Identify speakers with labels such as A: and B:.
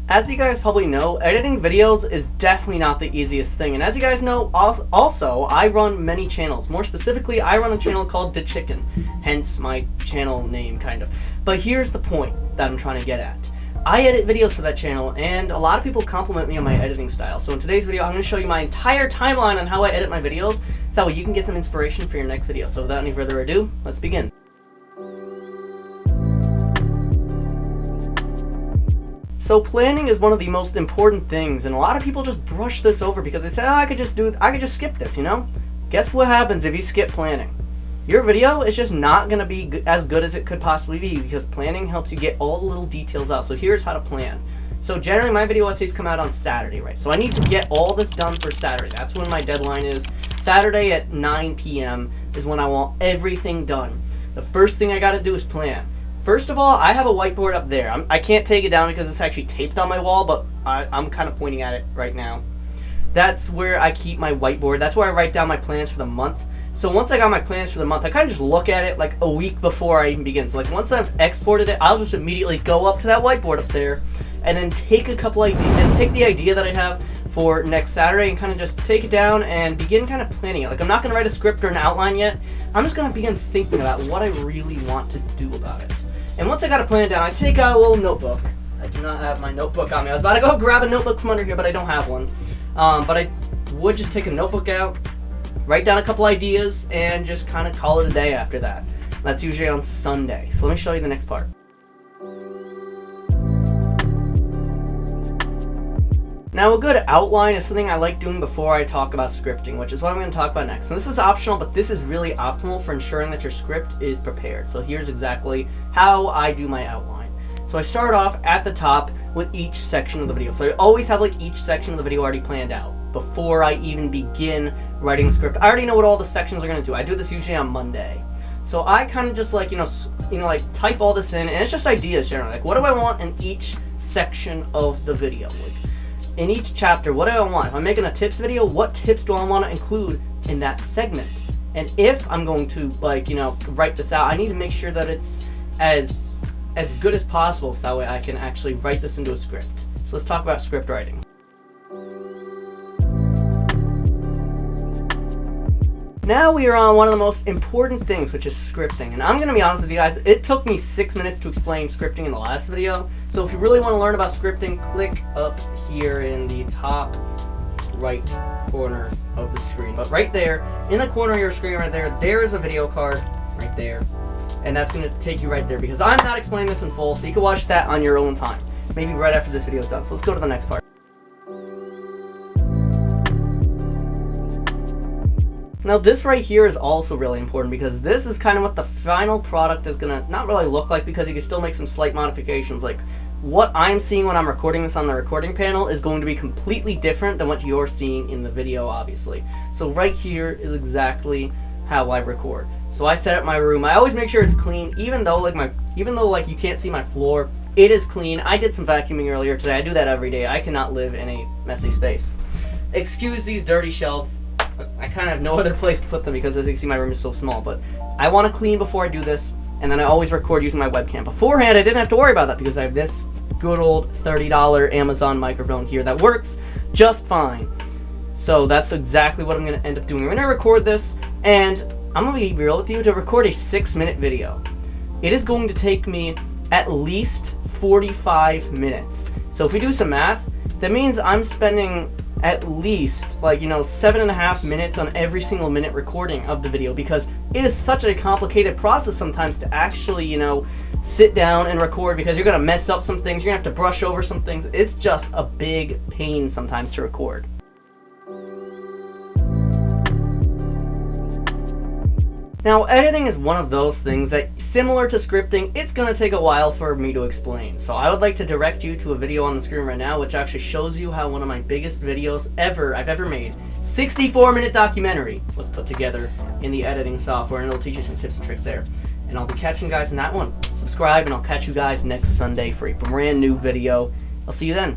A: As you guys probably know, editing videos is definitely not the easiest thing. And as you guys know, also, I run many channels. More specifically, I run a channel called The Chicken, hence my channel name, kind of. But here's the point that I'm trying to get at. I edit videos for that channel, and a lot of people compliment me on my editing style. So in today's video, I'm going to show you my entire timeline on how I edit my videos, so that way you can get some inspiration for your next video. So without any further ado, let's begin. So planning is one of the most important things, and a lot of people just brush this over because they say, oh, I could just skip this, you know? Guess what happens if you skip planning? Your video is just not going to be as good as it could possibly be, because planning helps you get all the little details out. So here's how to plan. So generally my video essays come out on Saturday, right? So I need to get all this done for Saturday. That's when my deadline is. Saturday at 9 p.m. is when I want everything done. The first thing I got to do is plan. First of all, I have a whiteboard up there. I can't take it down because it's actually taped on my wall, but I'm kind of pointing at it right now. That's where I keep my whiteboard. That's where I write down my plans for the month. So once I got my plans for the month, I kind of just look at it like a week before I even begin. So like once I've exported it, I'll just immediately go up to that whiteboard up there and then take a couple ideas and take the idea that I have for next Saturday and kind of just take it down and begin kind of planning it. Like I'm not going to write a script or an outline yet. I'm just going to begin thinking about what I really want to do about it. And once I got a plan down, I take out a little notebook. I do not have my notebook on me. I was about to go grab a notebook from under here, but I don't have one. But I would just take a notebook out, write down a couple ideas, and just kind of call it a day after that. That's usually on Sunday. So let me show you the next part. Now a good outline is something I like doing before I talk about scripting, which is what I'm going to talk about next. And this is optional, but this is really optimal for ensuring that your script is prepared. So here's exactly how I do my outline. So I start off at the top with each section of the video. So I always have like each section of the video already planned out before I even begin writing the script. I already know what all the sections are going to do. I do this usually on Monday. So I kind of just like, like type all this in, and it's just ideas generally. Like what do I want in each section of the video? Like in each chapter, what do I want? If I'm making a tips video, what tips do I want to include in that segment? And if I'm going to write this out, I need to make sure that it's as good as possible, so that way I can actually write this into a script. So let's talk about script writing. Now we are on one of the most important things, which is scripting. And I'm going to be honest with you guys, it took me 6 minutes to explain scripting in the last video. So if you really want to learn about scripting, click up here in the top right corner of the screen. But right there, in the corner of your screen right there, there is a video card right there. And that's going to take you right there, because I'm not explaining this in full, so you can watch that on your own time. Maybe right after this video is done. So let's go to the next part. Now this right here is also really important, because this is kind of what the final product is going to not really look like, because you can still make some slight modifications. Like what I'm seeing when I'm recording this on the recording panel is going to be completely different than what you're seeing in the video, obviously. So right here is exactly how I record. So I set up my room. I always make sure it's clean, even though you can't see my floor, it is clean. I did some vacuuming earlier today. I do that every day. I cannot live in a messy space. Excuse these dirty shelves. I kind of have no other place to put them because, as you can see, my room is so small. But I want to clean before I do this, and then I always record using my webcam. Beforehand, I didn't have to worry about that because I have this good old $30 Amazon microphone here that works just fine. So that's exactly what I'm going to end up doing. I'm going to record this, and I'm going to be real with you. To record a 6-minute video, it is going to take me at least 45 minutes. So if we do some math, that means I'm spending at least 7.5 minutes on every single minute recording of the video, because it is such a complicated process sometimes to actually sit down and record, because you're gonna mess up some things, you're gonna have to brush over some things. It's just a big pain sometimes to record. Now, editing is one of those things that, similar to scripting, it's going to take a while for me to explain. So I would like to direct you to a video on the screen right now, which actually shows you how one of my biggest videos I've ever made, 64-minute documentary, was put together in the editing software, and it'll teach you some tips and tricks there. And I'll be catching you guys in that one. Subscribe, and I'll catch you guys next Sunday for a brand new video. I'll see you then.